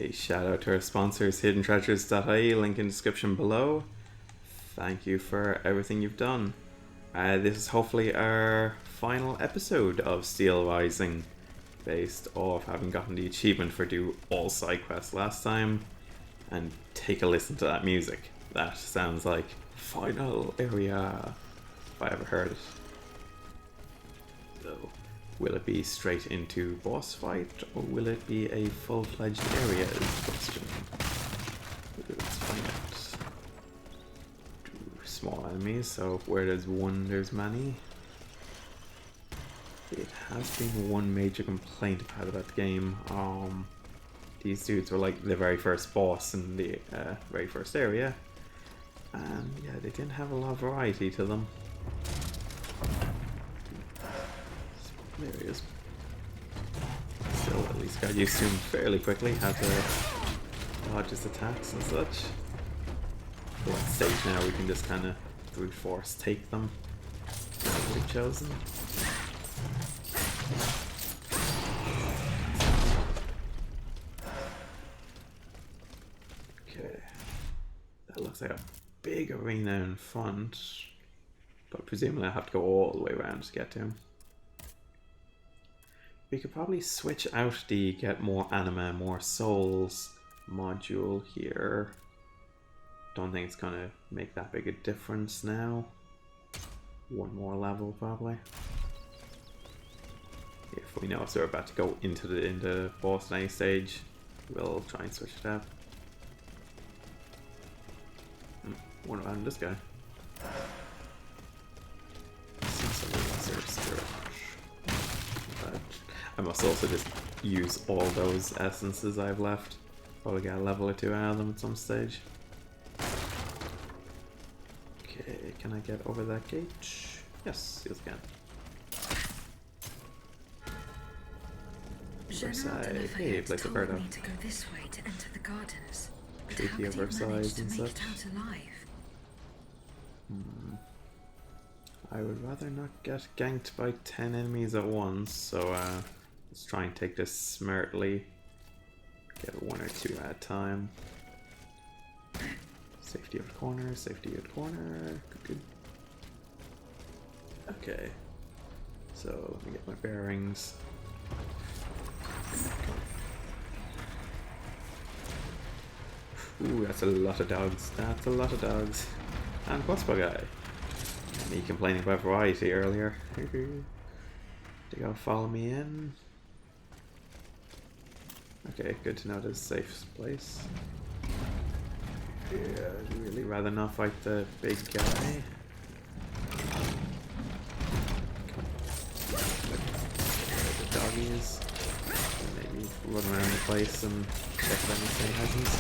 A shout out to our sponsors, hiddentreasures.ie, link in description below. Thank you for everything you've done. This is hopefully our final episode of Steel Rising, based off having gotten the achievement for do all side quests last time. And take a listen to that music. That sounds like final area, if I ever heard it. So, will it be straight into boss fight, or will it be a full-fledged area is the question. Let's find out. Small enemies, so where there's one, there's many. It has been one major complaint I've had about the game. These dudes were like the very first boss in the very first area. And yeah, they didn't have a lot of variety to them. There he is. Still, at least got used to him fairly quickly. Had to dodge his attacks and such. For that stage now, we can just kind of brute force take them. That's what we've chosen. Okay, that looks like a big arena in front, but presumably I have to go all the way around to get to him. We could probably switch out the get more anima, more souls module here. Don't think it's gonna make that big a difference now. One more level probably. If we know if we're about to go into the boss at any stage, we'll try and switch it out. What about this guy? But I must also just use all those essences I've left. Probably get a level or two out of them at some stage. Okay, can I get over that gate? Yes, yes I can. Versailles. Hey, place a bird up. To go this way to enter the gardens. Treaty of Versailles and such. I would rather not get ganked by 10 enemies at once, so let's try and take this smartly. Get one or two at a time. Safety of the corner, safety of the corner. Good, good. Okay. So let me get my bearings. Ooh, that's a lot of dogs. That's a lot of dogs. And crossbow guy. Me complaining about variety earlier. They gotta follow me in. Okay, good to know there's a safe place. Yeah, I'd really rather not fight the big guy. The doggies. Maybe run around the place and check if anything hasn't.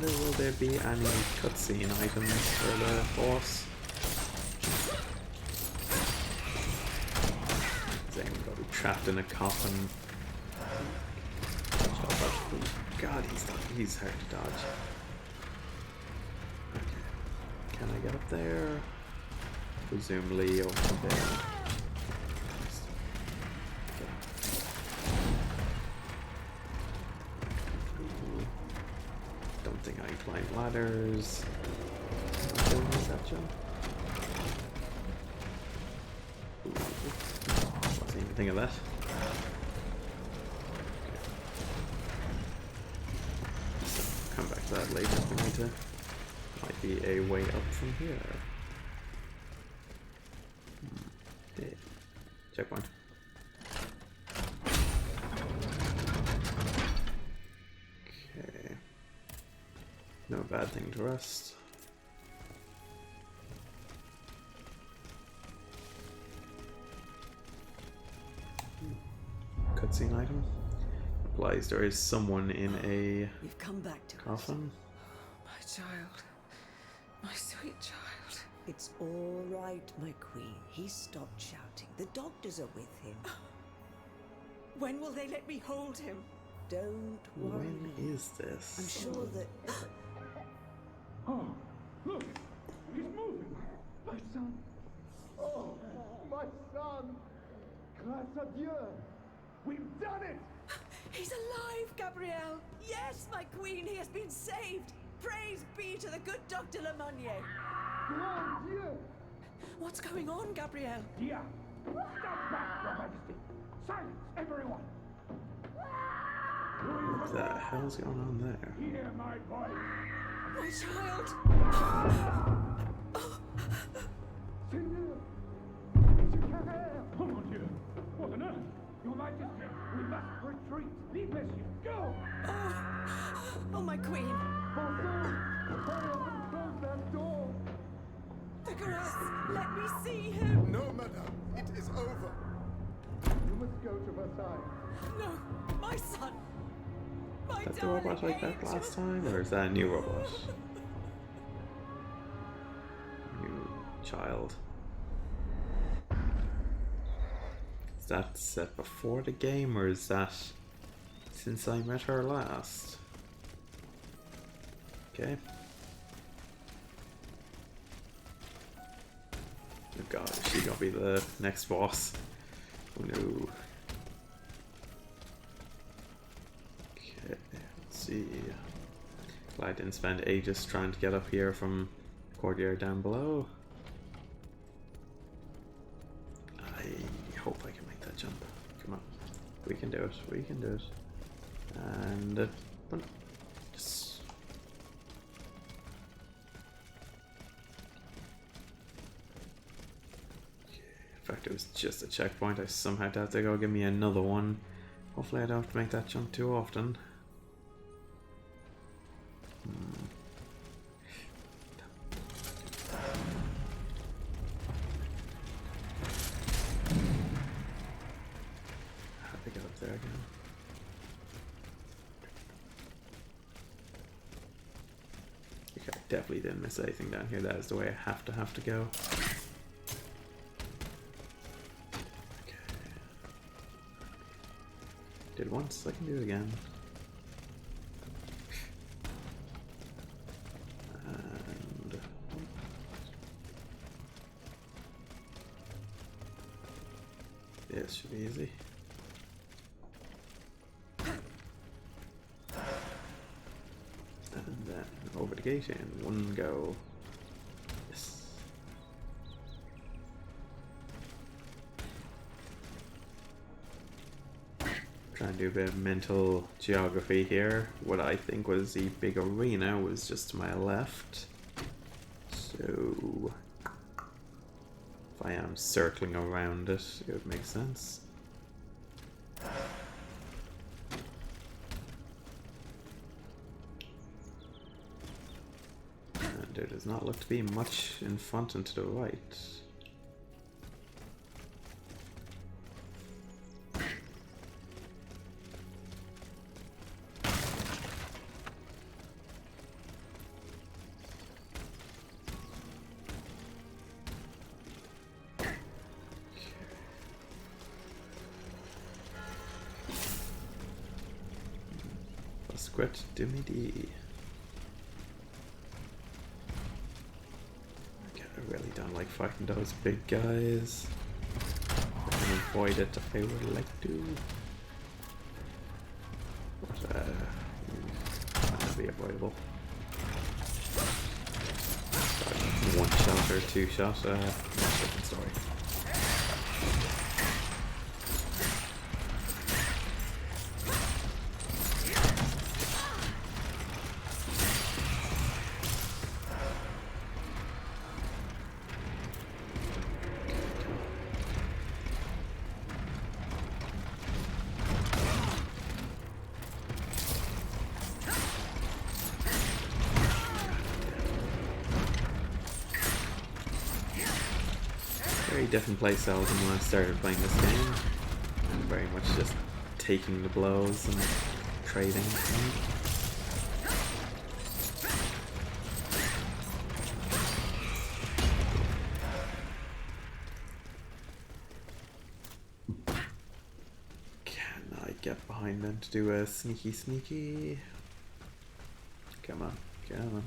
Will there be any cutscene items for the boss? Is anyone got to be trapped in a coffin? Oh god, he's hard to dodge. Okay. Can I get up there? Presumably over there. Don't think I can climb ladders. Is that jump? Wasn't even think of that. Okay. So, come back to that later if we need to. Might be a way up from here. Okay. Checkpoint. No bad thing to rest. Cutscene item. Implies there is someone in a You've come back to coffin. My child. My sweet child. It's all right, my queen. He stopped shouting. The doctors are with him. When will they let me hold him? Don't worry. When is this? I'm sure that... Oh, look! He's moving! My son! Oh, my son! Grâce à Dieu! We've done it! He's alive, Gabrielle! Yes, my queen, he has been saved! Praise be to the good Dr. Lemonnier! Grand Dieu! What's going on, Gabrielle? Dia! Stand back, Your Majesty! Silence, everyone! What the hell's going on there? Hear my voice! My child! Seigneur! Monsieur Carrère! Oh mon Dieu! What on earth? Your Majesty, we must retreat! Leave Monsieur! Go! Oh, my queen! Bonsoir! Hurry up and close that door! Figueras, let me see him! No, madame, it is over. You must go to Versailles. No, my son! My Is that the darling robot like that angel. last time, or is that a new robot? New child. Is that set before the game, or is that since I met her last? Okay. Oh god, is she gonna be the next boss? Oh no. Okay, let's see. Glad I didn't spend ages trying to get up here from the courtyard down below. I hope I can make that jump. Come on. We can do it. We can do it. And just in fact, it was just a checkpoint. I somehow had to go give me another one. Hopefully I don't have to make that jump too often. How to get up there again? Okay, definitely didn't miss anything down here. That is the way I have to go. Did once, I can do it again. And this should be easy. And then over the gate in one go. Yes. Trying to do a bit of mental geography here. What I think was the big arena was just to my left. So if I am circling around it, it would make sense. And there does not look to be much in front and to the right. Squat Dimity. Okay, I really don't like fighting those big guys. I can avoid it if I would like to. But might not be avoidable. One shot or two shot, different story. Very different playstyle than when I started playing this game. I'm very much just taking the blows and trading. Can I get behind them to do a sneaky? Come on, come on.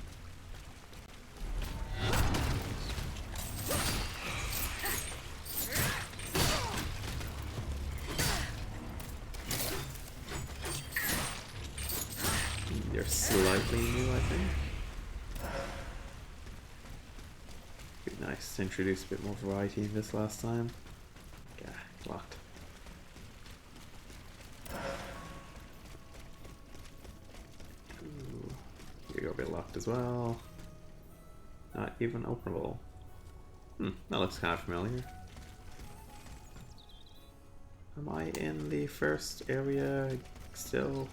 You're slightly new, I think. Be nice to introduce a bit more variety in this last time. Yeah, locked. Ooh, you're a bit locked as well. Not even openable. That looks kind of familiar. Am I in the first area still?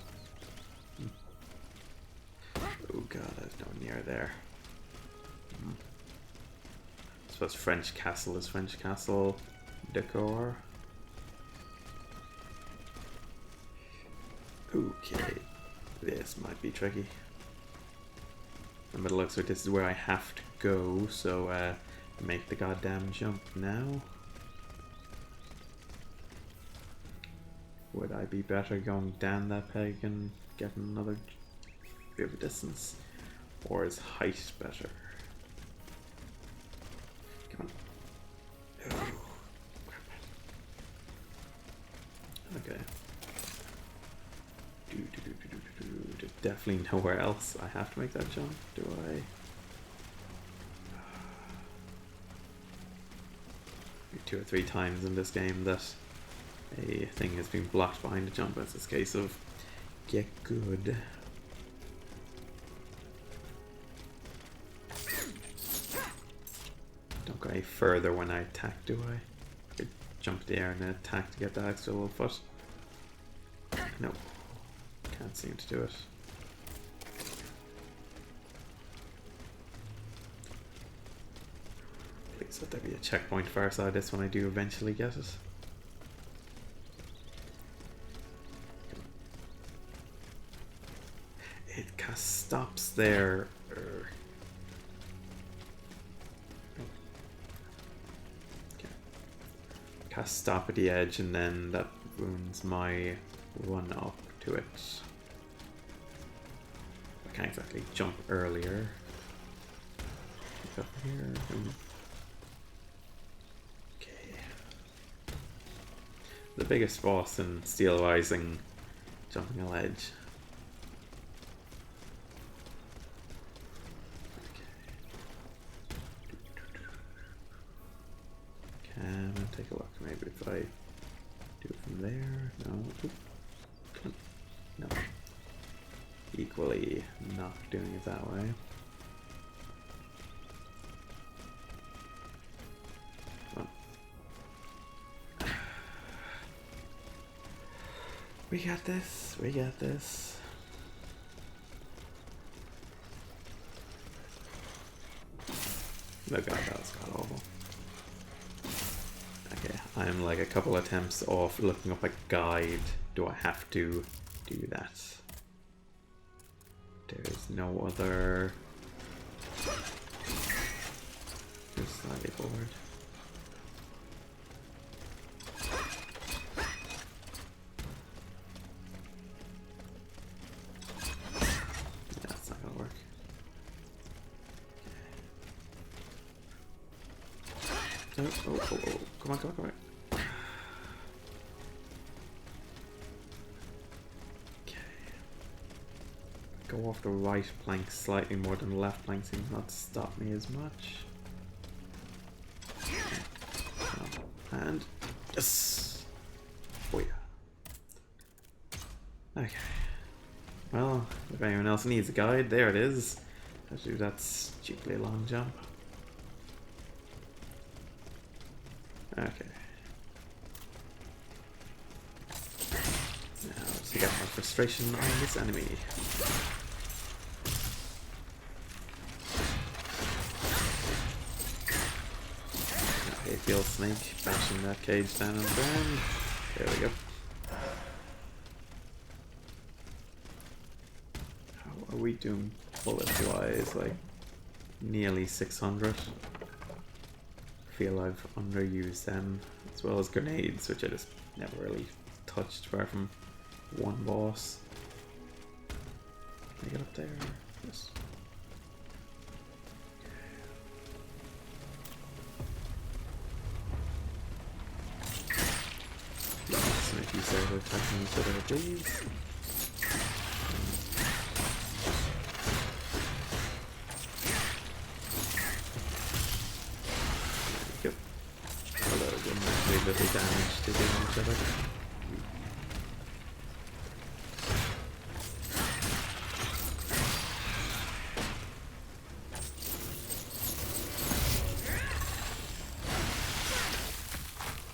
Oh god, there's no near there. I suppose French castle is French castle decor. Okay, this might be tricky. And by the looks of it, this is where I have to go, so make the goddamn jump now. Would I be better going down that peg and getting another bit of a distance? Or is height better? Come on. Oh, crap. Okay. Definitely nowhere else I have to make that jump, do I? 2 or 3 times in this game that a thing has been blocked behind a jump. It's this case of get good. Don't go any further when I attack, do I? I could jump the air and then attack to get that extra little foot. No. Can't seem to do it. Please let there be a checkpoint far side this when I do eventually get it. It stops there. Okay. Cast stop at the edge, and then that ruins my run up to it. I can't exactly jump earlier. Up here. Okay. The biggest boss in Steel Rising, jumping a ledge. Can I take a look? Maybe if I do it from there? No. Oop. No. Equally not doing it that way. We got this. We got this. Oh god, that was god awful. Okay, I'm like a couple attempts off looking up a guide. Do I have to do that? There is no other. Just slightly forward. That's not gonna work. Oh. Come on. Go off the right plank slightly more than the left plank seems not to stop me as much. And yes! Oh yeah. Okay. Well, if anyone else needs a guide, there it is. Let's do that stupidly long jump. Okay. Now let's get my frustration on this enemy. Okay, feel snake bashing that cage down on the ground. There we go. How are we doing bullet wise? Like nearly 600. Feel I've underused them, as well as grenades, which I just never really touched apart from one boss. Can I get up there? Yes. Let's make use of attacking each other, please. little damage to do each other.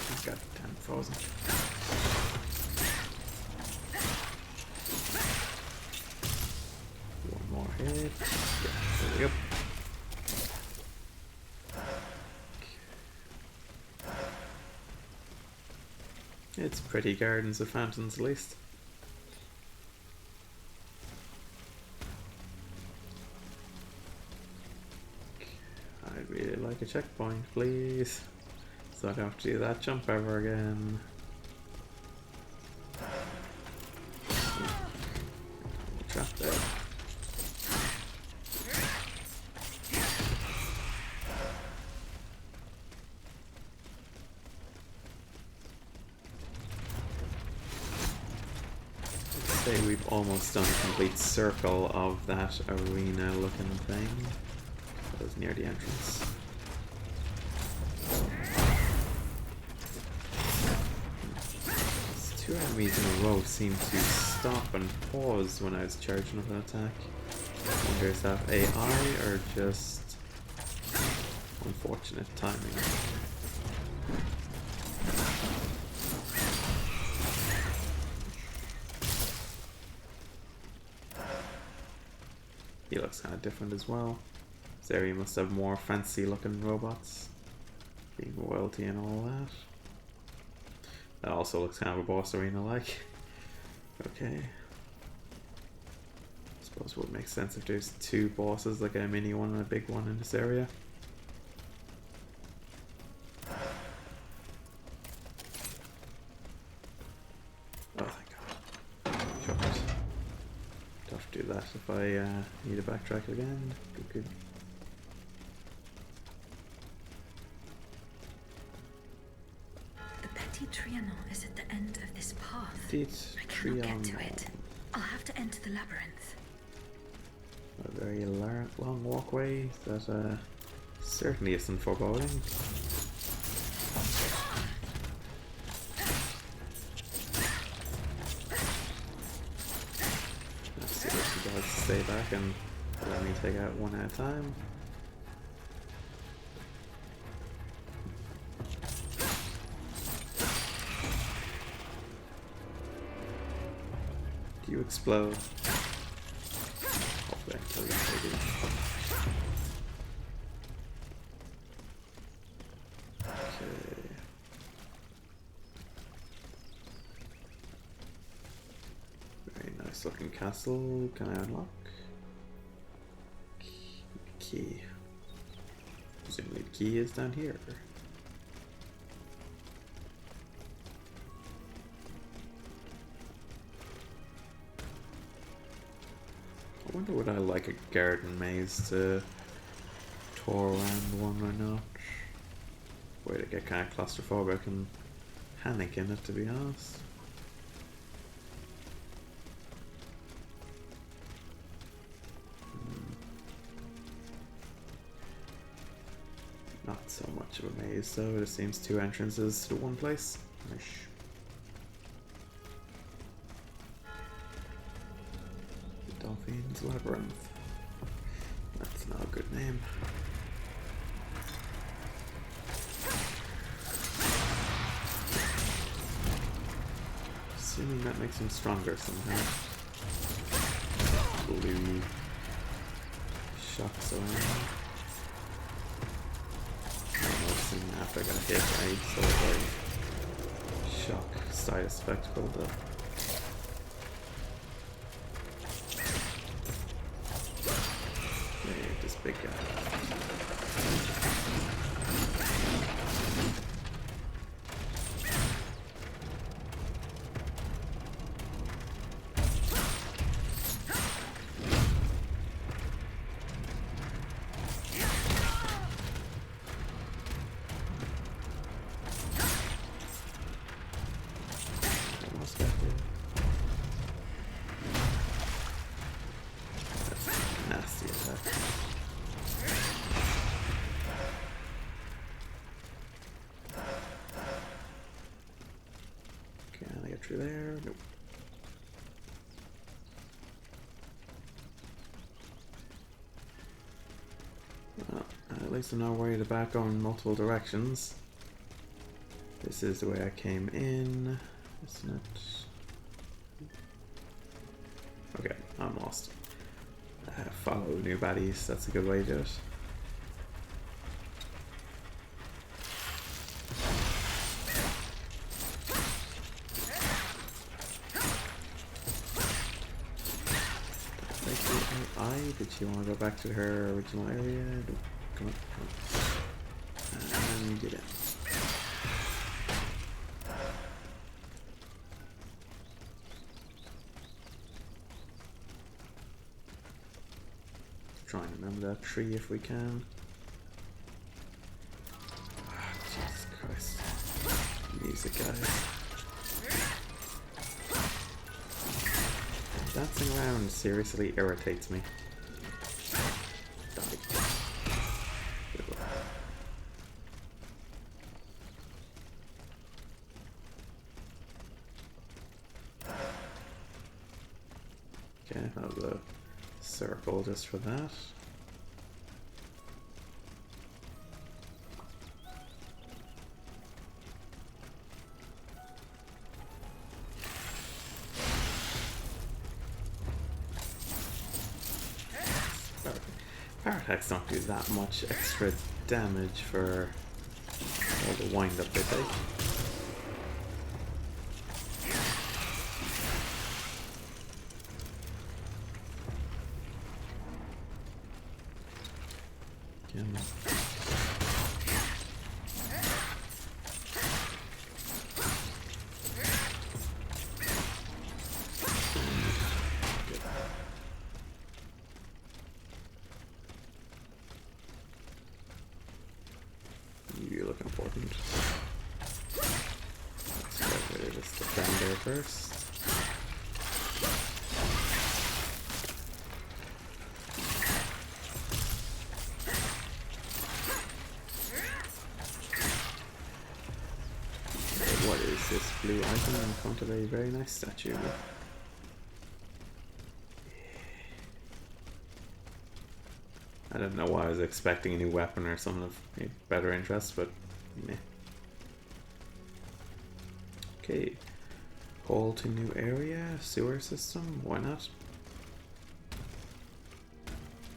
He's got 10 frozen. One more hit. Yeah, there we go. It's pretty Gardens of Phantoms at least. I'd really like a checkpoint, please. So I don't have to do that jump ever again. Trap there. Say we've almost done a complete circle of that arena looking thing. That was near the entrance. These two enemies in a row seem to stop and pause when I was charging up an attack. I wonder is that AI or just unfortunate timing? He looks kind of different as well. This area must have more fancy looking robots. Being royalty and all that. That also looks kind of a boss arena like. Okay. I suppose it would make sense if there's two bosses, like a mini one and a big one in this area. Oh, thank God. Short. Tough to do that if I need to backtrack again. Good, good. The Petit Trianon is at the end of this path. Petit I cannot get to Trianon. it. I'll have to enter the labyrinth. A very long walkway that certainly isn't foreboding. Let's see if she does stay back and let me take out one at a time. Do you explode? Hopefully I kill you, maybe. Okay. Very nice looking castle. Can I unlock? Key. Presumably the key is down here. I wonder would I like a garden maze to tour around one or not. Way to get kind of claustrophobic and panic in it, to be honest. Not so much of a maze though, it seems two entrances to one place. Nice. Dolphin's Labyrinth. That's not a good name. Assuming that makes him stronger somehow. Blue shocks around. Noticing after I got hit, I sort of like shock side effect build up. This big guy. Almost got there. That's a nasty attack. there? Nope. Well, at least I'm not worried about going multiple directions. This is the way I came in, isn't it? Okay, I'm lost. Follow new baddies, that's a good way to do it. Did she want to go back to her original area? No. Come on, come on. And get in. Try and remember that tree if we can. Oh, Jesus Christ. Music, guys. Dancing around seriously irritates me. Okay, that was a circle just for that. Power attacks don't do that much extra damage for all the wind up they take. You look important. Let's get rid of this defender first. What is this blue icon in front of a very nice statue? I don't know why I was expecting a new weapon or something of better interest, but meh. Okay. Hole to new area, sewer system, why not?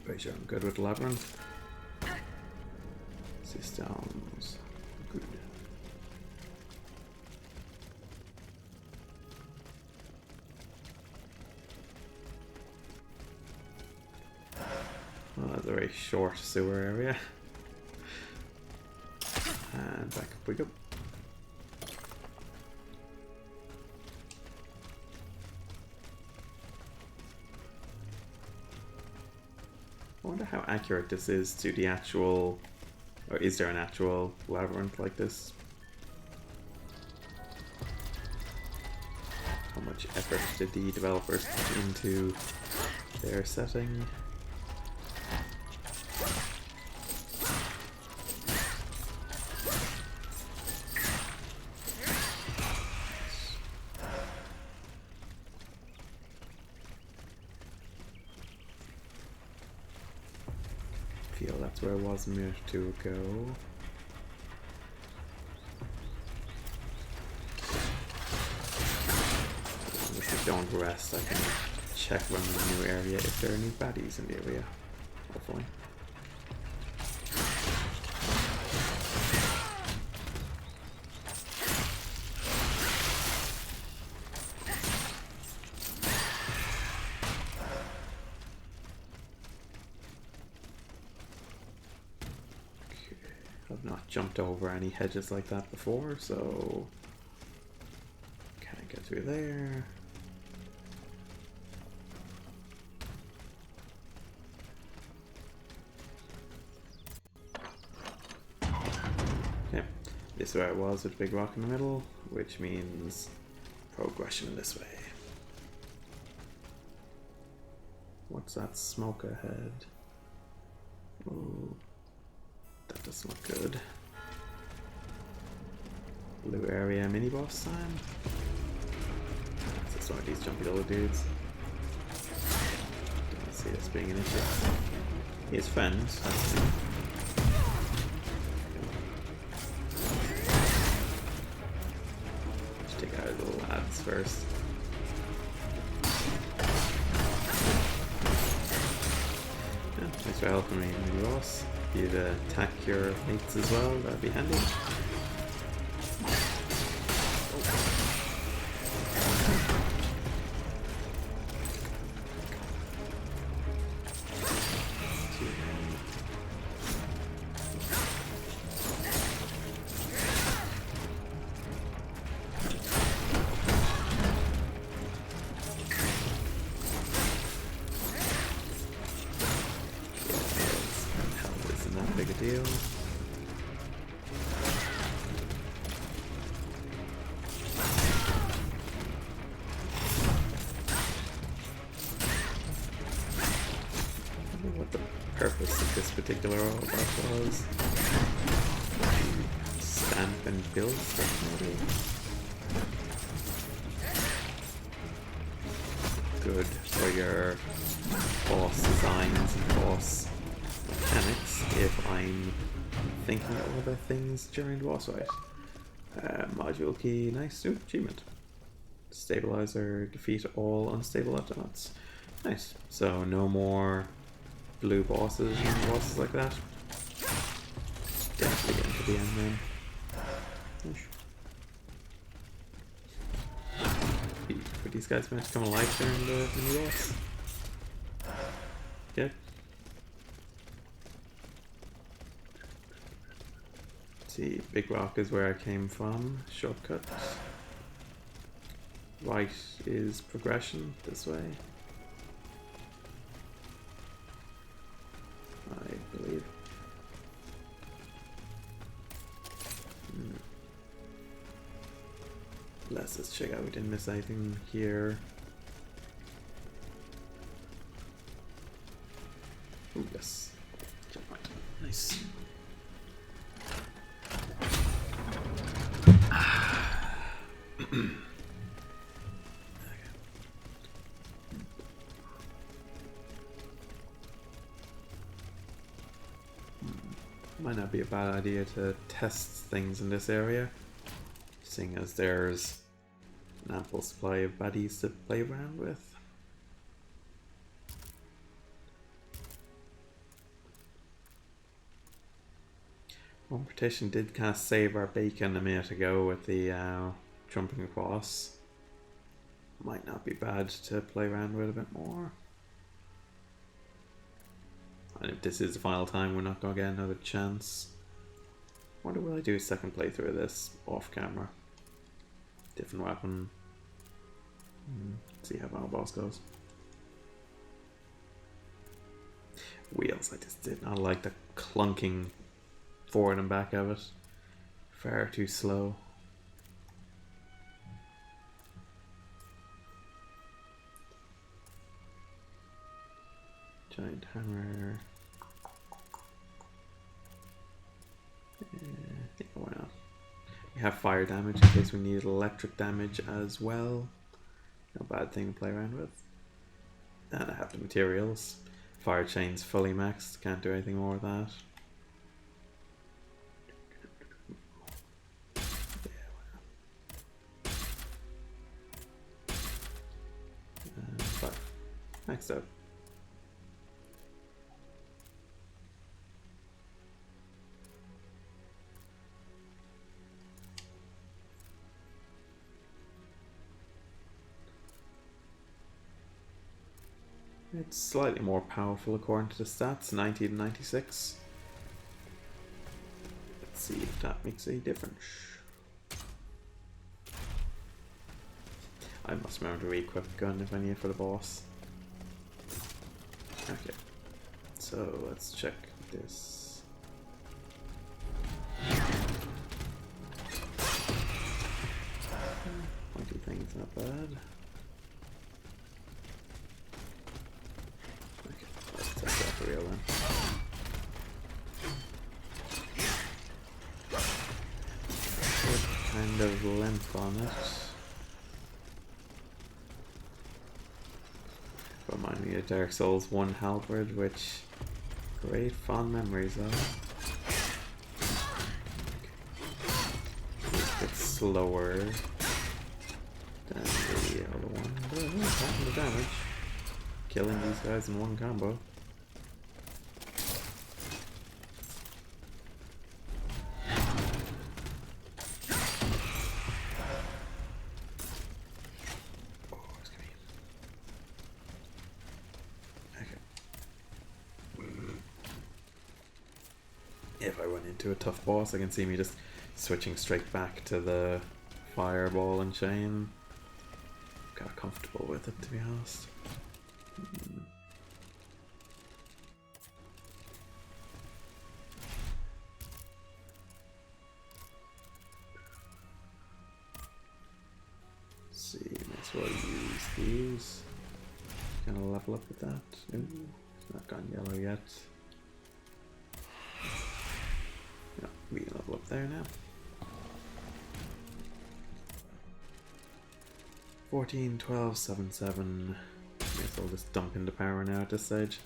Pretty sure I'm good with labyrinth. Systems. Good. Well, that's a very short sewer area. And back up we go. I wonder how accurate this is to the actual, or is there an actual labyrinth like this? How much effort did the developers put into their setting? Feel that's where I was a minute or two ago. If I don't rest, I can check when in the new area if there are any baddies in the area. Hopefully. I've not jumped over any hedges like that before, so can't get through there. Okay, this is where it was with a big rock in the middle, which means progression this way. What's that smoke ahead? Ooh. That doesn't look good. Blue area mini boss time. some of these jumpy little dudes. Don't see this being an issue. He has friends, that's the thing. Let's take out the little lads first. Yeah, thanks for helping me, Ross. If you'd attack your mates as well, that'd be handy. Big a deal. I wonder what the purpose of this particular boss was. Stamp and build stuff, maybe? Good for your boss designs and boss mechanics if I'm thinking of other things during the boss fight. Module key, nice. Ooh, achievement. Stabilizer, defeat all unstable automats. Nice. So no more blue bosses and bosses like that. Definitely getting to the end then. Were these guys meant to come alive during the mini boss? Okay. See, Big Rock is where I came from. Shortcut. Right is progression this way, I believe. Let's check out we didn't miss anything here. Oh yes. Checkpoint. Nice. Might not be a bad idea to test things in this area, seeing as there's an ample supply of baddies to play around with. One partition did kind of save our bacon a minute ago with the jumping across. Might not be bad to play around with a bit more. And if this is the final time, we're not going to get another chance. Wonder will I do a second playthrough of this off camera? Different weapon. See how our boss goes. Wheels, I just did not like the clunking forward and back of it. Far too slow. Giant hammer. Yeah, why not? We have fire damage in case we need electric damage as well. No bad thing to play around with. And I have the materials. Fire chain's fully maxed, can't do anything more with that. But maxed out. It's slightly more powerful according to the stats, 90 to 96. Let's see if that makes a difference. I must remember to re-equip the gun if I need it for the boss. Okay, so let's check this. Pointy thing's not bad. Real then. What kind of length on it? Remind me of Dark Souls 1 halberd, which great fond memories of. It's slower than the other one, but it's having the damage. Killing these guys in one combo. If I run into a tough boss, I can see me just switching straight back to the fireball and chain. Got comfortable with it, to be honest. Let's see, might as well use these. Gonna level up with that. Ooh, it's not gone yellow yet. No, we can level up there now. 14, 12, 7, 7. Guess I'll just dump into power now at this stage.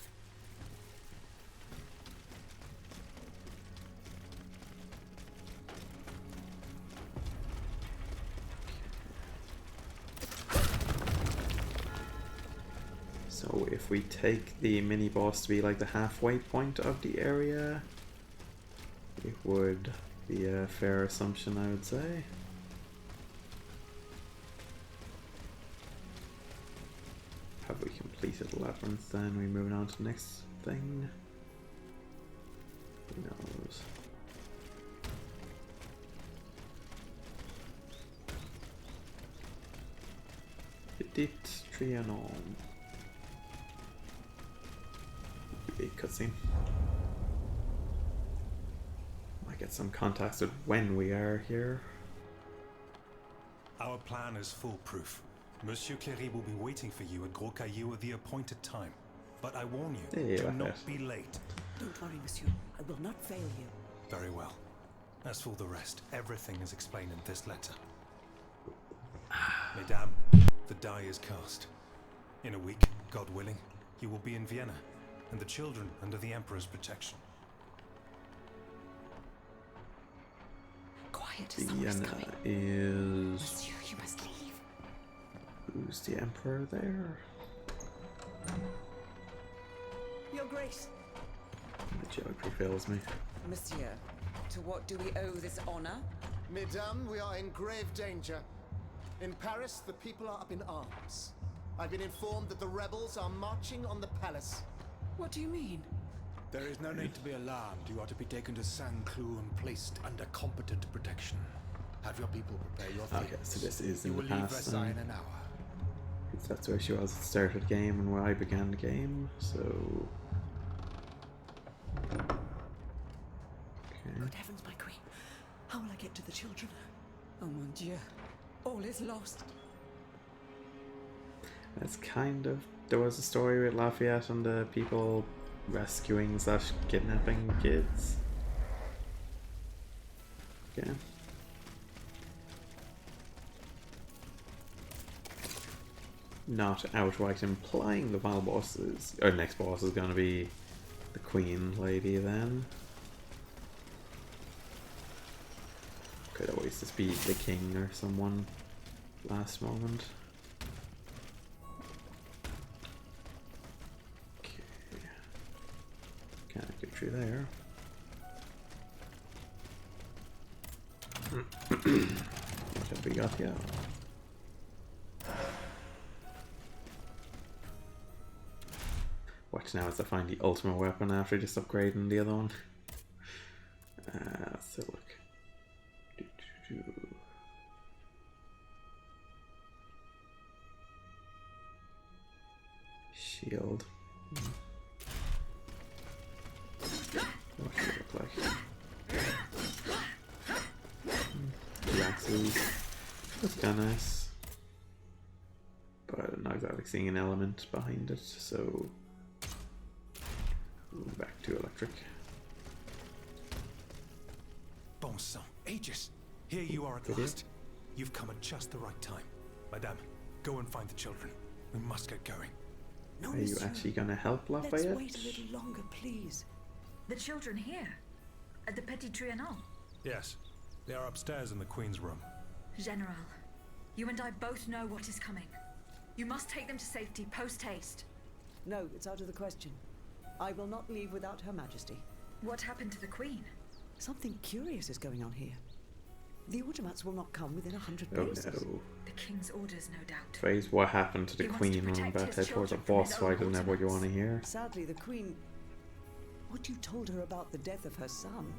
So if we take the mini boss to be like the halfway point of the area, it would be a fair assumption, I would say. Have we completed the labyrinth then? We moving on to the next thing? Who knows? Petit Trianon. Big cutscene. Might get some context with when we are here. Our plan is foolproof. Monsieur Cléry will be waiting for you at Gros Caillou at the appointed time. But I warn you, do not be late. Don't worry, monsieur. I will not fail you. Very well. As for the rest, everything is explained in this letter. Mesdames, the die is cast. In a week, God willing, you will be in Vienna, and the children under the Emperor's protection. Quiet, Vienna is... Monsieur, you must leave. Who's the Emperor there? Your Grace. The geography fails me. Monsieur, to what do we owe this honor? Mesdames, we are in grave danger. In Paris, the people are up in arms. I've been informed that the rebels are marching on the palace. What do you mean? There is no need to be alarmed. You are to be taken to Saint-Cloud and placed under competent protection. Have your people prepare your things. Okay, so this is in you the will leave past Versailles then. in an hour. Because that's where she was at the start of the game and where I began the game, so... Okay. Good heavens, my queen. How will I get to the children? Oh mon Dieu. All is lost. That's kind of... There was a story with Lafayette and the people rescuing / kidnapping kids. Okay. Not outright implying the final boss is, or next boss is going to be the Queen Lady then. Could always just be the King or someone last moment. Okay. Can't get through there. What have we got here? Watch now as I find the ultimate weapon after just upgrading the other one. Let's have a look. Shield. What should it look like? Two axes. That's kind of nice. But I'm not exactly seeing an element behind it, so back to electric. Bon sang, Aegis! Here you are at last. You've come at just the right time. Madame, go and find the children. We must get going. No, Are you monsieur. actually gonna help Let's Lafayette? wait a little longer, please. The children here, at the Petit Trianon. Yes, they are upstairs in the Queen's room. General, you and I both know what is coming. You must take them to safety post-haste. No, it's out of the question. I will not leave without Her Majesty. What happened to the Queen? Something curious is going on here. The automats will not come within 100 Oh paces. no. The King's orders, no doubt. Phase, what happened to the He wants to Queen when I'm protect about his to head towards a children from his boss fight? own Isn't that what you automats. want to hear? Sadly, the Queen... What you told her about the death of her son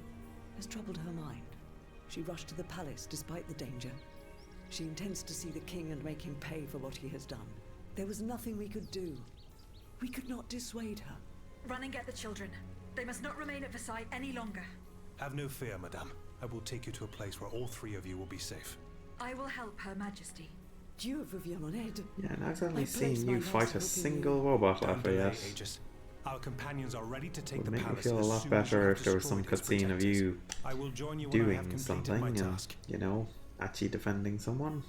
has troubled her mind. She rushed to the palace despite the danger. She intends to see the King and make him pay for what he has done. There was nothing we could do. We could not dissuade her. Run and get the children. They must not remain at Versailles any longer. Have no fear, madame. I will take you to a place where all three of you will be safe. I will help Her Majesty. Dieu vous vienne en aide. Yeah, and I've only I seen place you my fight last a hope in single you. robot, Don't delay, Lafayette. Aegis. Our companions are ready to take Would the make me palace feel a as lot soon as you better have if there was some destroyed its cutscene of protectors. you I will join you when I have doing completed something my and, task. you know, actually defending someone.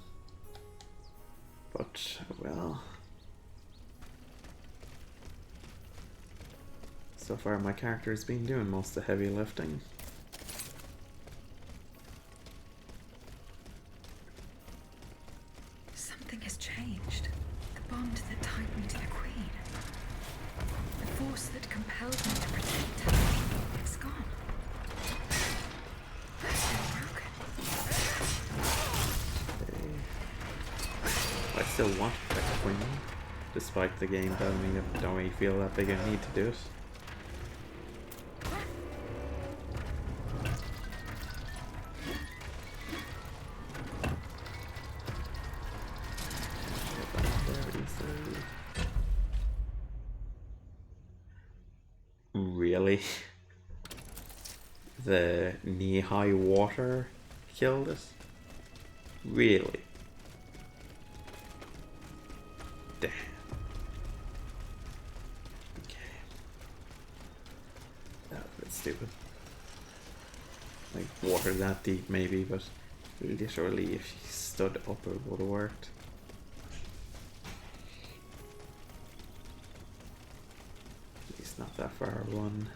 But, well... So far my character has been doing most of the heavy lifting. Something has changed. The bond that tied me to the Queen. The force that compelled me to protect her. It's gone. It's been broken. I still want to protect the Queen, despite the game telling me that I don't really feel that big a need to do it. Really? The knee-high water killed it? Really? Damn. Okay. That was a bit stupid. Like, water that deep maybe, but literally if she stood up it would have worked. At least not that far one.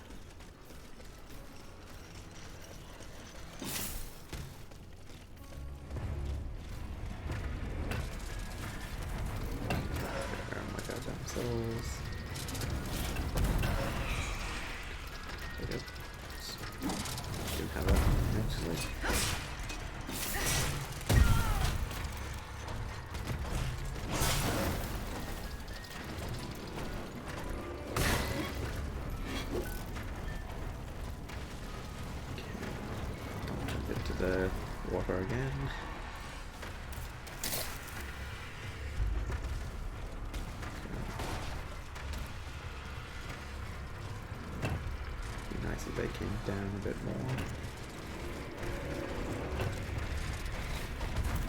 Where are my goddamn souls? There we go. Didn't have that one actually. Don't jump into the water again. Be nice if they came down a bit more.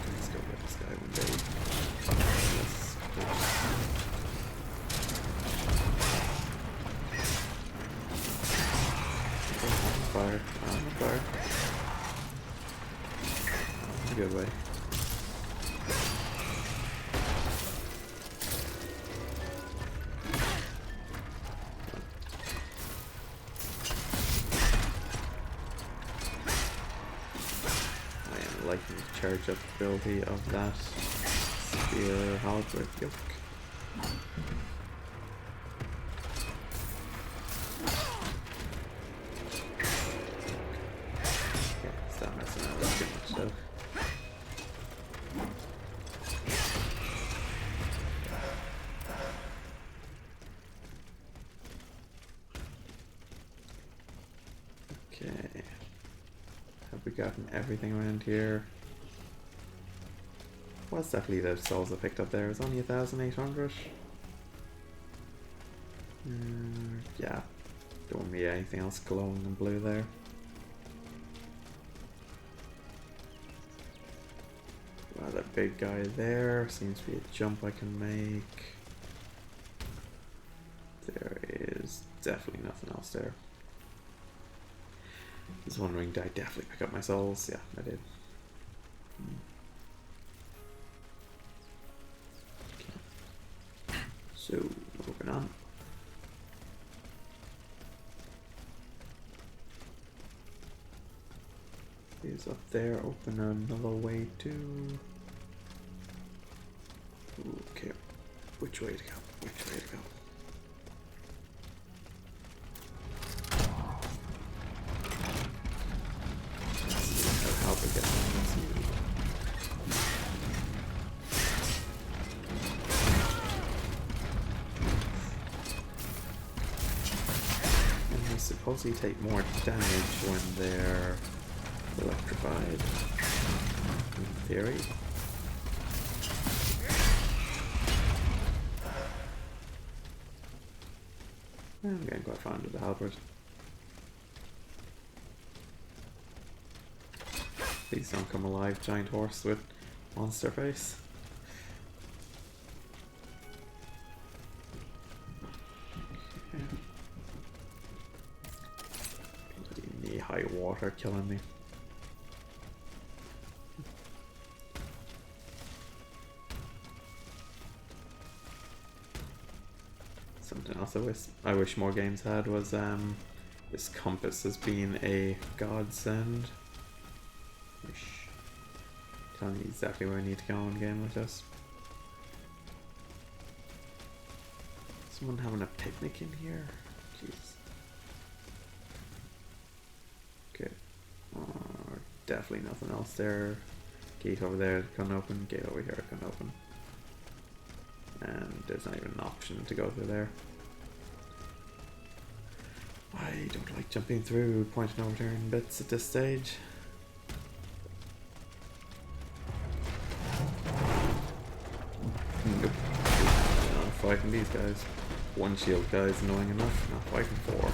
Let's go get this guy one day. Yes, on fire, on fire. Oh, good way. I am liking the charge up ability of that spear hologram yoke. Yeah, stop messing around with too much stuff. Okay. Have we gotten everything around here? What's that lead of souls I picked up there? It's only 1,800. Yeah. Don't need anything else glowing in blue there. Well, that big guy there seems to be a jump I can make. There is definitely nothing else there. I was wondering, did I definitely pick up my souls? Yeah, I did. Okay. So So, moving on. Is up there, open another way to... Okay, which way to go? Which way to go? How big it is. And they supposedly take more damage when they're electrified, in theory. I'm getting quite fond of the halberd. Please don't come alive, giant horse with monster face. Okay. Bloody knee-high water killing me. Something else I wish more games had was this compass as being a godsend. Telling me exactly where I need to go in a game like this. Someone having a picnic in here? Jeez. Okay. Definitely nothing else there. Gate over there couldn't open. Gate over here couldn't open. And there's not even an option to go through there. I don't like jumping through point and overturn bits at this stage. Nope. Not fighting these guys. One shield guy is annoying enough, not fighting four.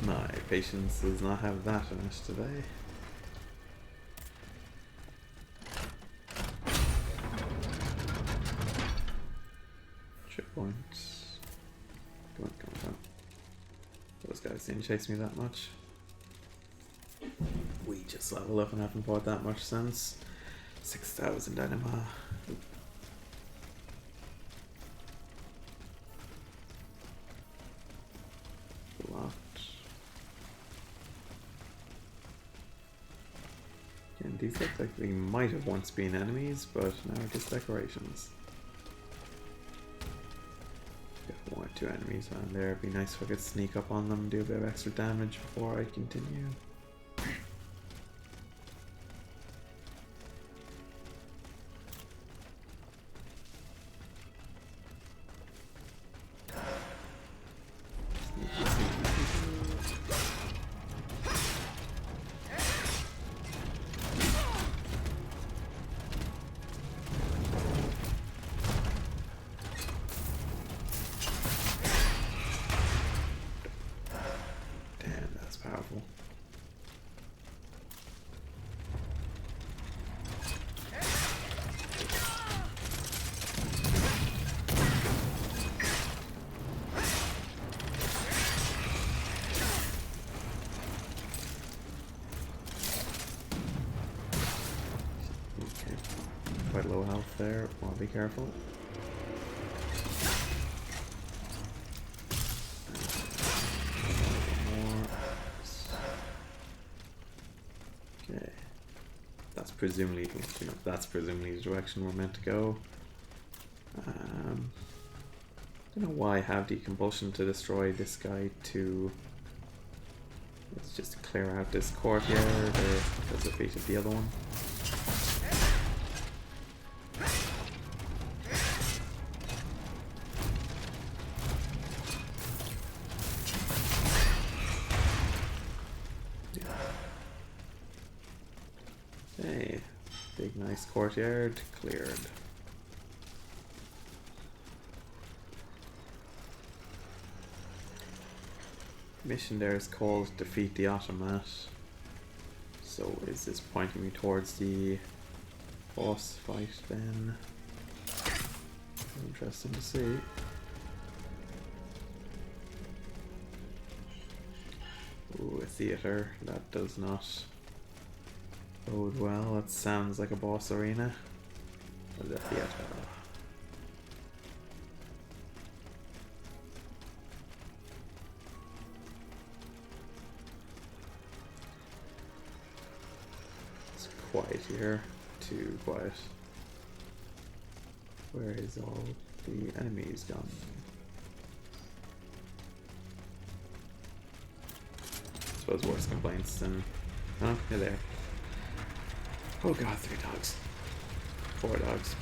My patience does not have that in it today. Checkpoints. Come on, come on, come on. Those guys didn't chase me that much. We just leveled up and haven't bought that much since 6,000 anima. And these look like they might have once been enemies, but now just decorations. Got 1 or 2 enemies around there. It'd be nice if I could sneak up on them and do a bit of extra damage before I continue. Powerful. Okay, quite low health there. Want to be careful. Presumably, you know, that's presumably the direction we're meant to go. Don't know why I have the compulsion to destroy this guy to... Let's just clear out this courtyard, or because I defeated the other one. Hey, big nice courtyard cleared. Mission there is called Defeat the Automat. So is this pointing me towards the boss fight then? Interesting to see. Ooh, a theater. That does not Bode well, that sounds like a boss arena. The theater. It's quiet here. Too quiet. Where is all the enemies gone? I suppose worse complaints than... Oh, you're there. Oh god, 3 dogs. 4 dogs.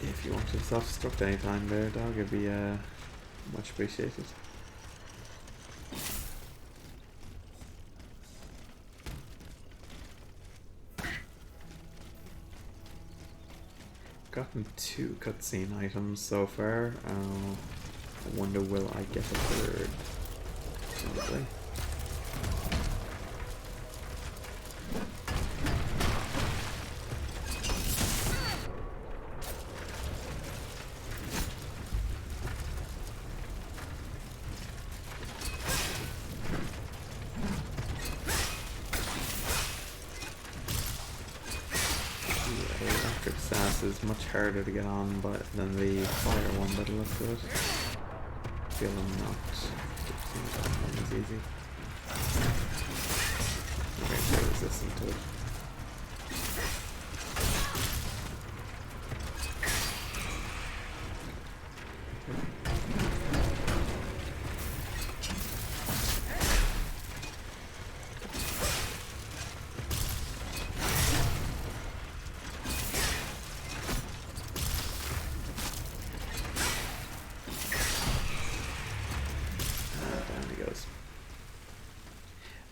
If you want to self-destruct anytime there, dog, it'd be much appreciated. Gotten 2 cutscene items so far. I wonder will I get a 3rd? Probably. Is much harder to get on than the fire one, but it looks good. Feel I'm not as easy. I'm very sure resistant to it.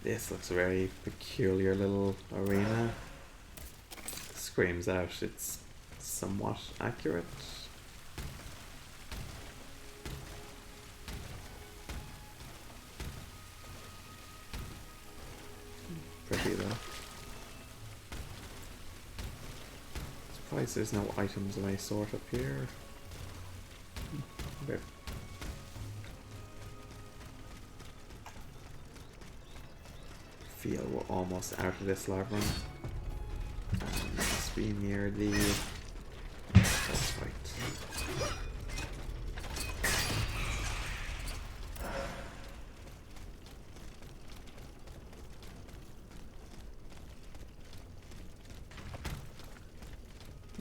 This looks a very peculiar little arena. Screams out it's somewhat accurate. Pretty though. Surprised there's no items of any sort up here. Okay. Feel we're almost out of this labyrinth. Must be near the boss fight.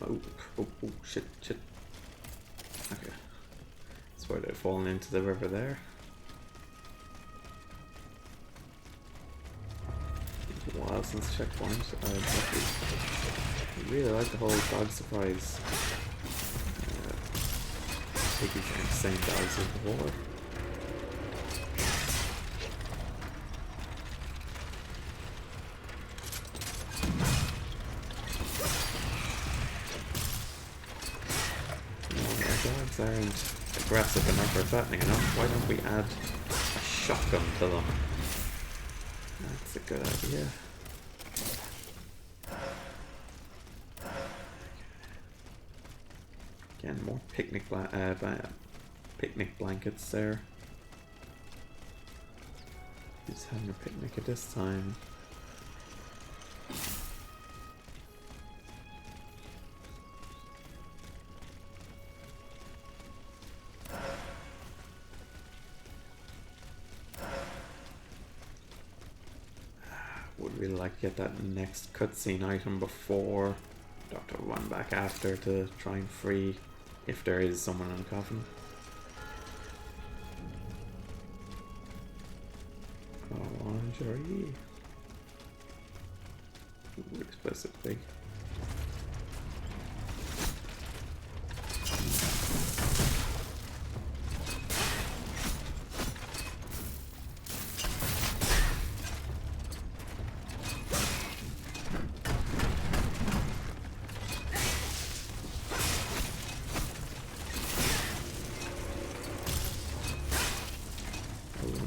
Oh, shit. Okay. That's where they've fallen into the river there. While since checkpoint, I really like the whole dog surprise. Piggies aren't the same dogs as before. No, our dogs aren't aggressive enough or threatening enough. Why don't we add a shotgun to them? That's a good idea. Again, more picnic blankets there. Who's having a picnic at this time? Would really like to get that next cutscene item before Doctor run back after to try and free if there is someone in the coffin. Lingerie. Explicitly.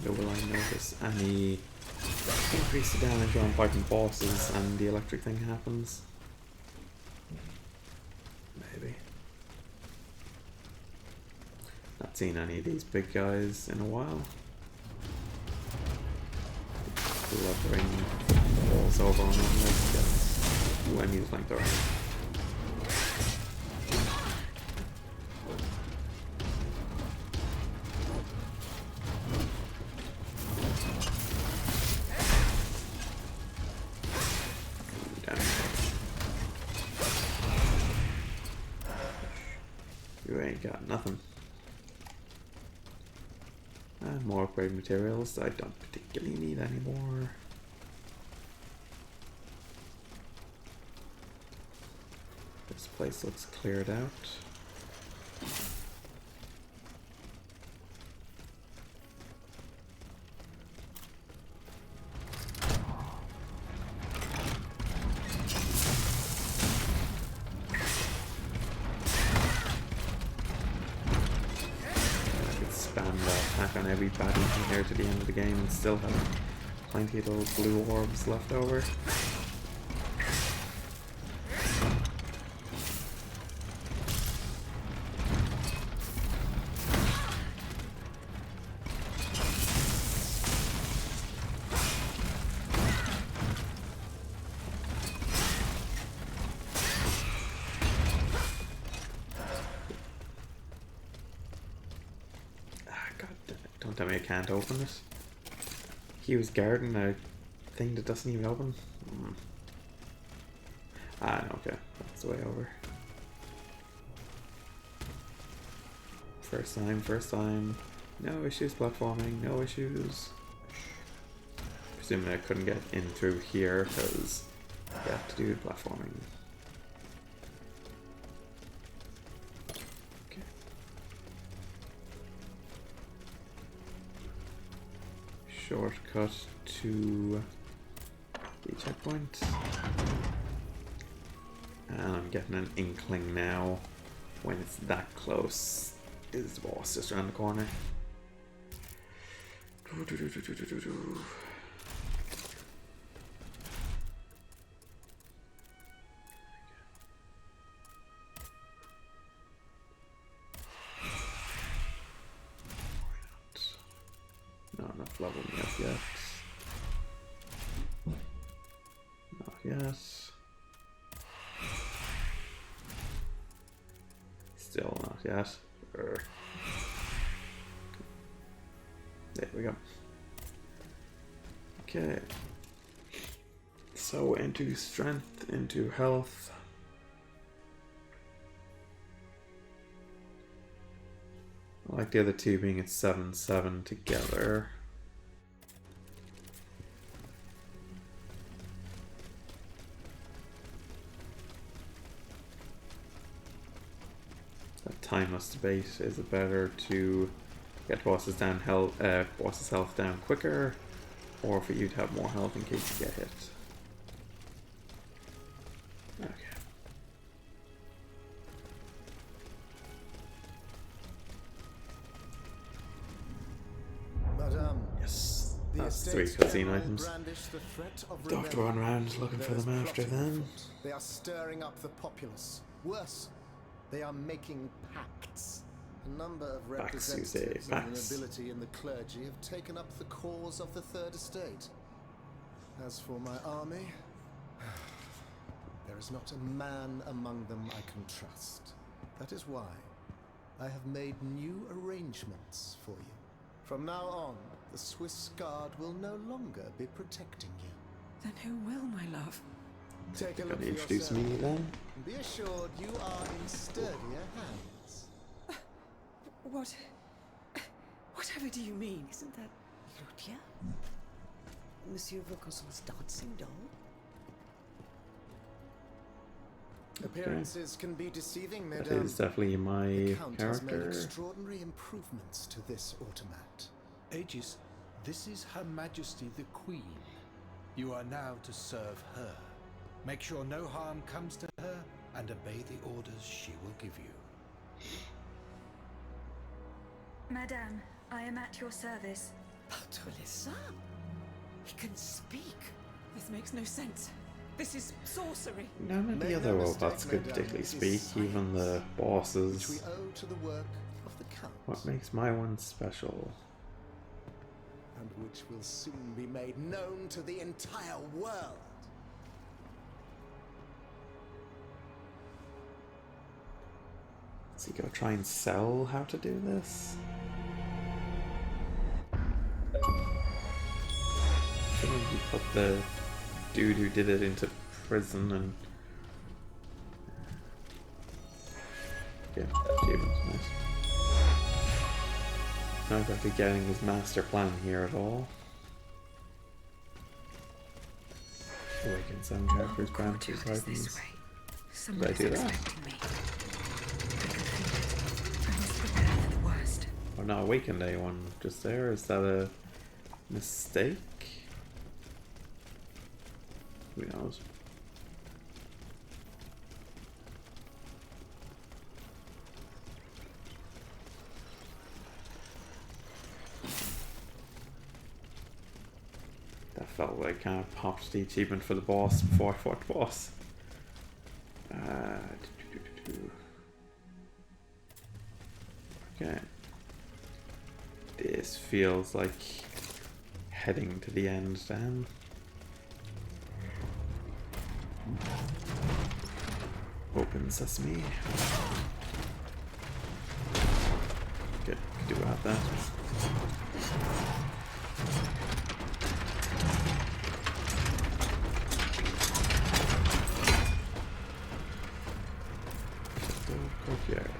Will I notice any increase the damage on fighting bosses and the electric thing happens? Maybe. Not seen any of these big guys in a while. blubbering balls over on one leg. Yes. Ooh, I need a flamethrower. You ain't got nothing. More upgrade materials I don't particularly need anymore. This place looks cleared out. Attack on every baddie from here to the end of the game and still have plenty of those blue orbs left over. Don't tell me I can't open it. He was guarding a thing that doesn't even open. Ah, no, okay. That's the way over. First time. No issues platforming, no issues. Presuming I couldn't get in through here because you have to do platforming. Shortcut to the checkpoint. And I'm getting an inkling now when it's that close. Is the boss just around the corner? Not enough level me up yet. Not yet. Still not yet. There we go. Okay. So into strength, into health. I like the other two being at 7-7 together. That timeless debate, is it better to get bosses down boss's health down quicker, or for you to have more health in case you get hit? Okay. Yes, that's 3 cutscene items. Don't have to run around looking for them after then. They are stirring up the populace. Worse, they are making pacts. A number of representatives of the nobility and the clergy have taken up the cause of the Third Estate. As for my army, there is not a man among them I can trust. That is why I have made new arrangements for you. From now on, the Swiss Guard will no longer be protecting you. Then who will, my love? Take a look Can you for introduce yourself. me then? Be assured you are in sturdier hands. Whatever do you mean? Isn't that Lutia? Monsieur Vaucanson's dancing doll? Appearances can be deceiving, That mesdames. is definitely The my Count has made character. extraordinary improvements to this automat. Aegis, this is Her Majesty the Queen. You are now to serve her. Make sure no harm comes to her and obey the orders she will give you. Madame, I am at your service. Patrouille. He can speak. This makes no sense. This is sorcery. None of Make the other no robots mistake, could madame, particularly this speak, is even the science, which we bosses. owe to the work of the Count. What makes my one special? and which will soon be made known to the entire world. Is he gonna try and sell how to do this? I think he put the dude who did it into prison and... Yeah, achievements, nice. Not exactly getting his master plan here at all. Awaken some characters, grant two items. Did I do that? I've not awakened anyone just there. Is that a mistake? Who knows? That felt like kind of popped the achievement for the boss before I fought the boss. Okay. This feels like heading to the end then. Open sesame. Okay, do about that. Courtyard.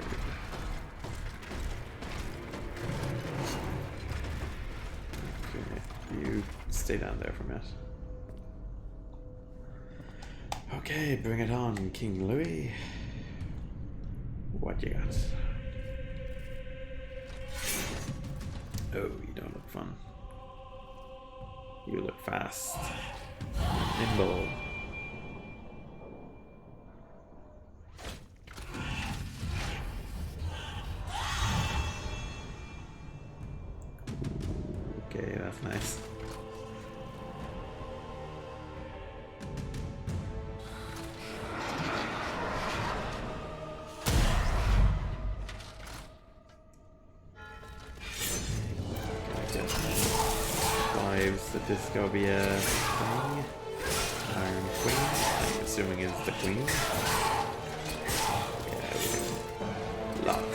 Okay, you stay down there for a minute. Okay, bring it on, King Louis. What you got? Oh, you don't look fun. You look fast. Nimble. Okay, that's nice. That this is gonna be a thing. Iron Queen, I'm assuming is the queen. Yeah, we can lock.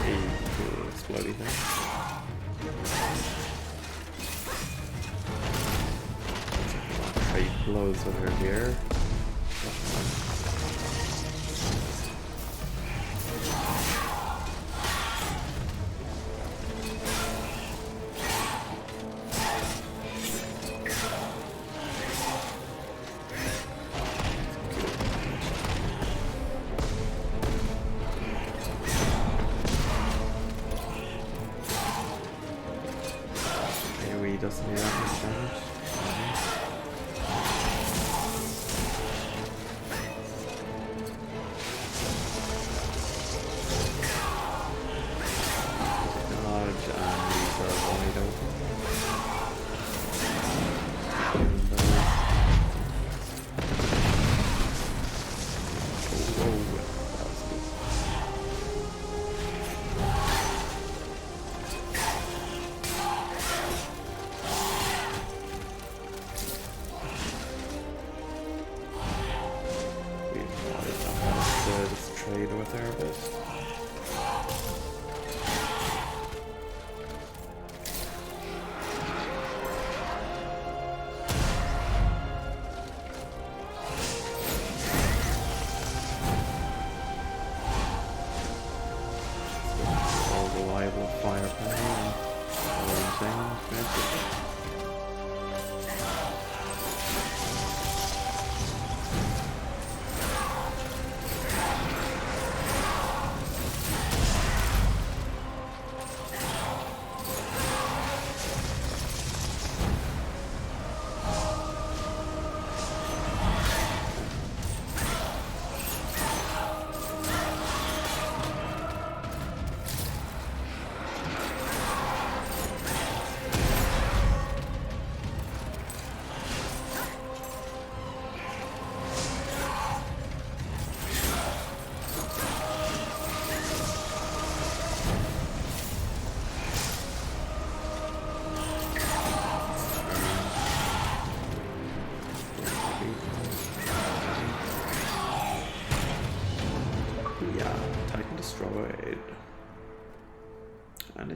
A cool explodey thing. Blows over here. AoE doesn't need that much damage.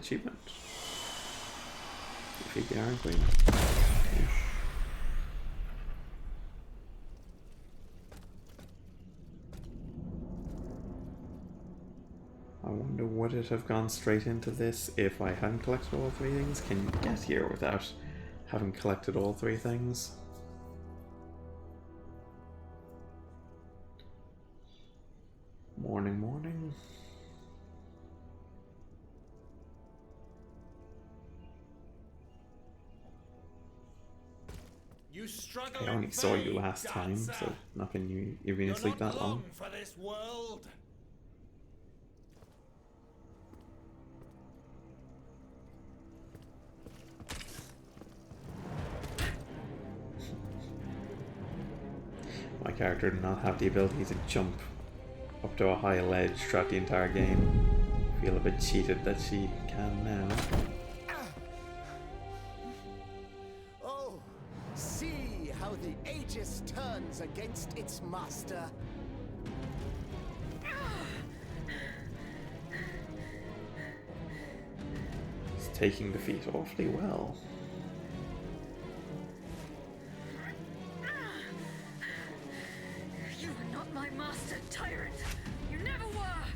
achievement. Defeat the Iron Queen. I wonder would it have gone straight into this if I hadn't collected all 3 things? Can you get here without having collected all 3 things? Morning, morning. I only saw you last time, so not been you've been asleep that long. For this world. My character did not have the ability to jump up to a high ledge throughout the entire game. I feel a bit cheated that she can now. Oh, see how the Aegis turns against its master. He's taking defeat awfully well. You are not my master, tyrant. You never were.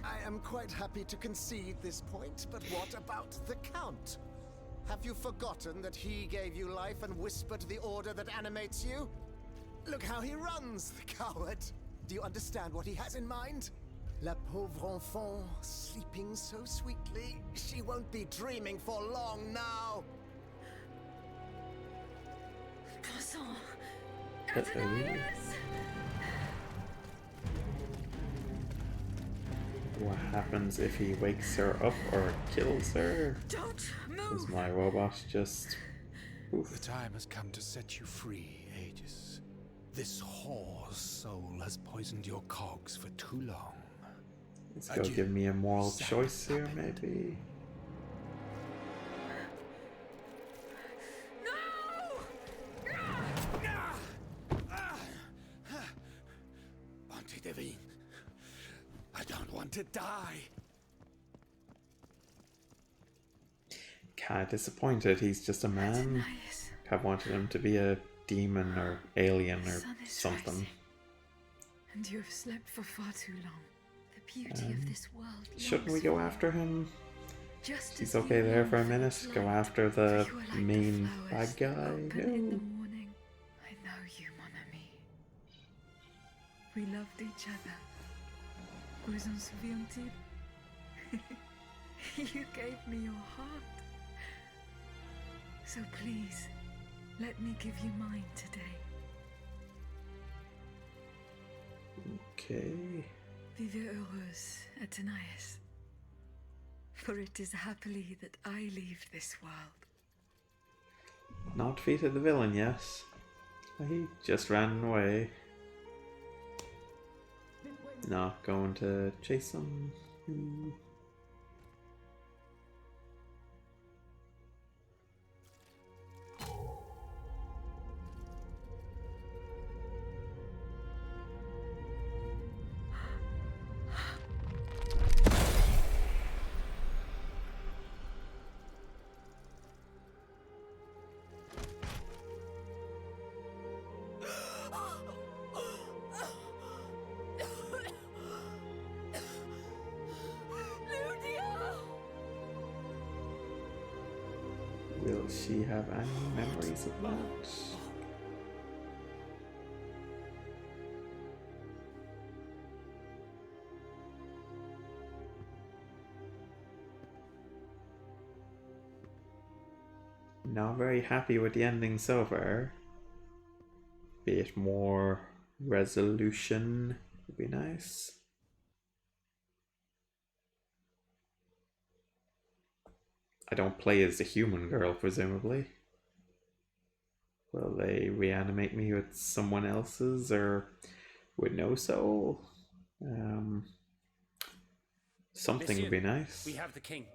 I am quite happy to concede this point, but what about the Count? Have you forgotten that he gave you life and whispered the order that animates you? Look how he runs, the coward. Do you understand what he has in mind? La pauvre enfant, sleeping so sweetly. She won't be dreaming for long now. Croissant. What happens if he wakes her up or kills her? Don't move. Does my robot just... Oof. The time has come to set you free, Aegis. This whore's soul has poisoned your cogs for too long. Let's go give me a moral choice here, maybe. Bonté Divine, I don't want to die. Kinda disappointed, he's just a man. I've wanted him to be a demon or alien or something. Rising, and you have slept for far too long. The beauty of this world. Shouldn't we go after him? Just He's okay there for a minute. Go after the main bad guy. In the morning. I know you, mon ami. We loved each other. Vous en souvient-il? You gave me your heart. So please, let me give you mine today. Okay. Vivez heureuse, Athenaeus. For it is happily that I leave this world. Not defeated the villain yet. He just ran away. Not going to chase him. Will she have any memories of that? Not very happy with the ending so far. Bit more resolution would be nice. I don't play as the human girl, presumably. Will they reanimate me with someone else's or with no soul? Something would be nice. We have the king.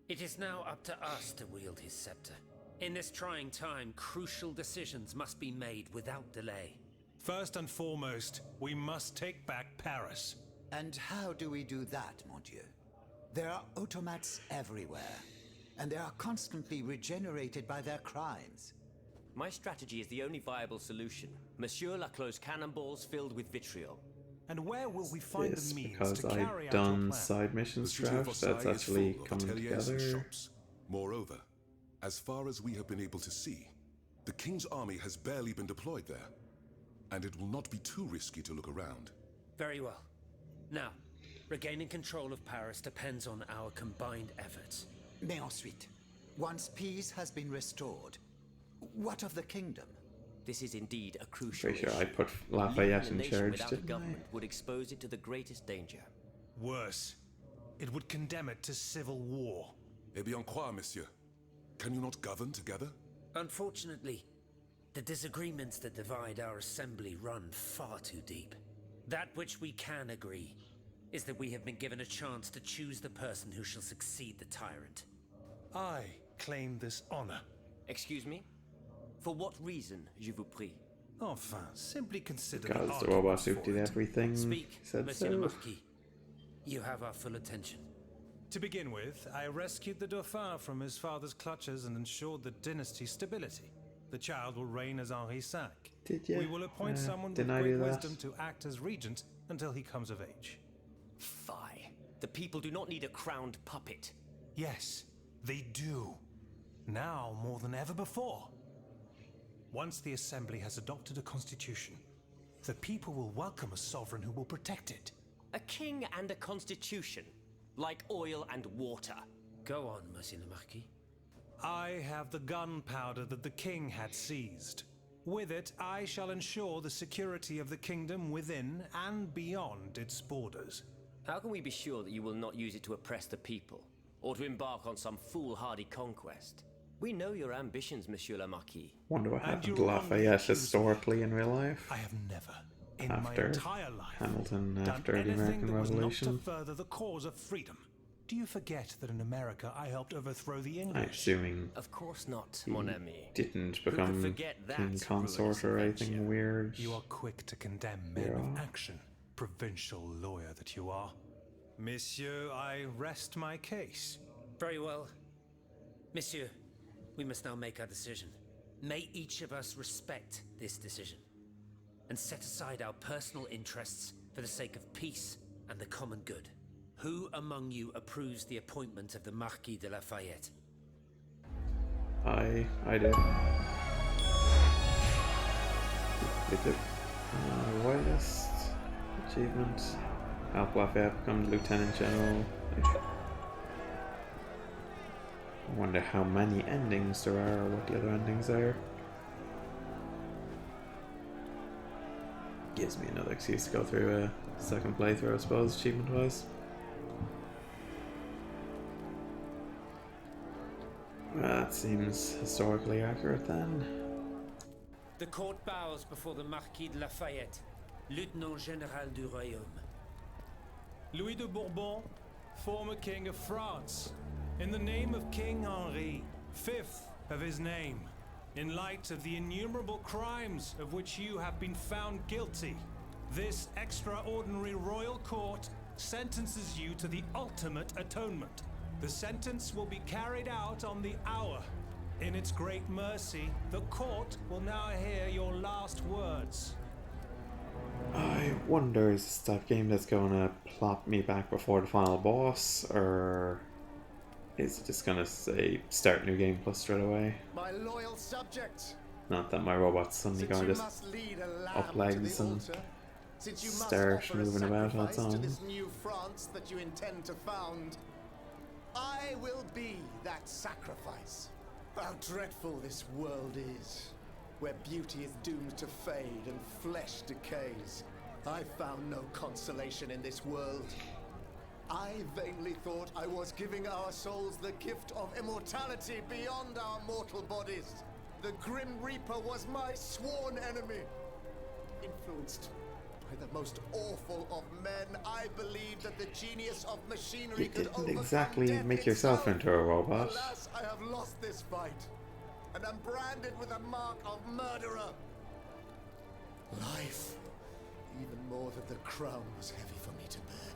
It is now up to us to wield his scepter. In this trying time, crucial decisions must be made without delay. First and foremost, we must take back Paris. And how do we do that, mon Dieu? There are automats everywhere, and they are constantly regenerated by their crimes. My strategy is the only viable solution. Monsieur Laclos cannonballs filled with vitriol. And where will we find the means because to carry I've out your done plan? side mission The city of strategy that's Versailles is actually full of coming ateliers and together. shops. Moreover, as far as we have been able to see, the king's army has barely been deployed there, and it will not be too risky to look around. Very well. Now, regaining control of Paris depends on our combined efforts. Mais ensuite, once peace has been restored, what of the kingdom? This is indeed a crucial Pretty sure issue. I put Leaving Lafayette the in nation charge, without a didn't I? government would expose it to the greatest danger. Worse, it would condemn it to civil war. Eh bien quoi, monsieur? Can you not govern together? Unfortunately, the disagreements that divide our assembly run far too deep. That which we can agree is that we have been given a chance to choose the person who shall succeed the tyrant. I claim this honor. Excuse me? For what reason, je vous prie? Enfin, simply consider Because the arguments robots who for did it. everything Speak, said Monsieur le so. Marquis. You have our full attention. To begin with, I rescued the Dauphin from his father's clutches and ensured the dynasty's stability. The child will reign as Henri V. Did you? We will appoint someone with Didn't I great do that? wisdom to act as regent until he comes of age. Fie. The people do not need a crowned puppet. Yes, they do. Now more than ever before. Once the Assembly has adopted a constitution, the people will welcome a sovereign who will protect it. A king and a constitution, like oil and water. Go on, Monsieur le Marquis. I have the gunpowder that the king had seized. With it, I shall ensure the security of the kingdom within and beyond its borders. How can we be sure that you will not use it to oppress the people, or to embark on some foolhardy conquest? We know your ambitions, Monsieur le Marquis. Wonder what happened you to wrongly Lafayette accuse me. historically in real life. I have never, in After my entire life, Hamilton, done after the anything American that was not Revolution. to further the cause of freedom. Do you forget that in America I helped overthrow the I'm English? assuming Of course not, he mon ami. didn't Who could become forget that king consort or ruinous anything adventure? weird. You are quick to condemn men of action, provincial lawyer that you are. Monsieur, I rest my case. Very well. Monsieur, we must now make our decision. May each of us respect this decision and set aside our personal interests for the sake of peace and the common good. Who among you approves the appointment of the Marquis de Lafayette? I did. With the widest achievement, help Lafayette become Lieutenant General. I wonder how many endings there are, or what the other endings are. Gives me another excuse to go through a second playthrough, I suppose, achievement-wise. That seems historically accurate then. The court bows before the Marquis de Lafayette, Lieutenant Général du Royaume. Louis de Bourbon, former King of France, in the name of King Henri, fifth of his name, in light of the innumerable crimes of which you have been found guilty, this extraordinary royal court sentences you to the ultimate atonement. The sentence will be carried out on the hour. In its great mercy, the court will now hear your last words. I wonder, is this that game that's gonna plop me back before the final boss, or is it just gonna say start new game plus straight away? My loyal subjects. Not that my robot's suddenly Since gonna you just must lead a lamb up to legs the and altar, since you must start offer a moving about on its sacrifice to own. this new France that you intend to found, I will be that sacrifice. How dreadful this world is, where beauty is doomed to fade and flesh decays. I found no consolation in this world. I vainly thought I was giving our souls the gift of immortality beyond our mortal bodies. The Grim Reaper was my sworn enemy. Influenced by the most awful of men, I believed that the genius of machinery You could didn't overcome exactly death make yourself itself. into a robot. Alas, I have lost this fight, and am branded with the mark of murderer. Life, even more than the crown, was heavy for me to bear.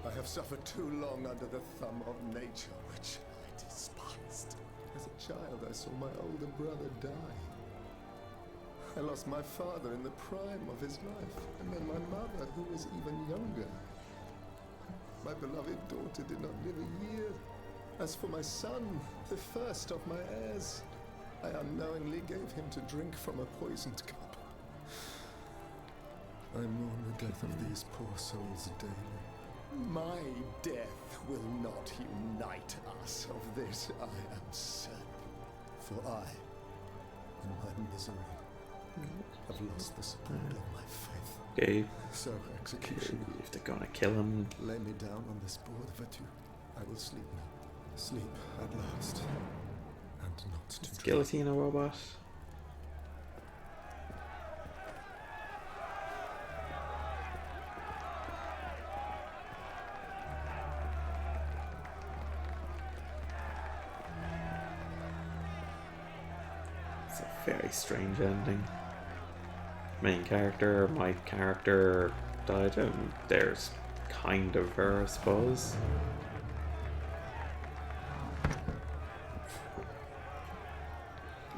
I have suffered too long under the thumb of nature, which I despised. As a child, I saw my older brother die. I lost my father in the prime of his life, and then my mother, who was even younger. My beloved daughter did not live a year. As for my son, the first of my heirs, I unknowingly gave him to drink from a poisoned cup. I mourn the death of these poor souls daily. My death will not unite us, of this I am certain. For I, in my misery, have lost the support of my faith. Okay. So, executioner, if they're gonna kill him, lay me down on this board of Vertu. I will sleep now. Sleep at last. And not to dream. Guillotine a robot. It's a very strange ending. Main character, my character died, and there's kind of her, I suppose.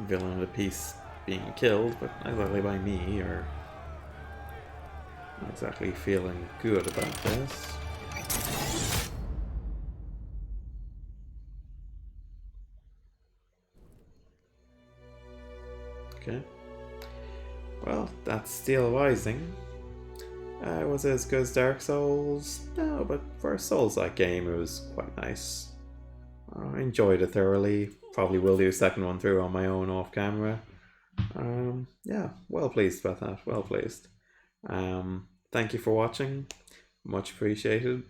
Villain of the piece being killed, but not exactly by me, or not exactly feeling good about this. Okay. Well, that's Steel Rising. Was it as good as Dark Souls? No, but for a Souls-like game, it was quite nice. I enjoyed it thoroughly. Probably will do a second one through on my own off camera. Yeah, well pleased about that. Well pleased. Thank you for watching. Much appreciated.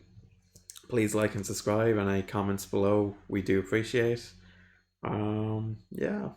Please like and subscribe, and any comments below we do appreciate. Yeah.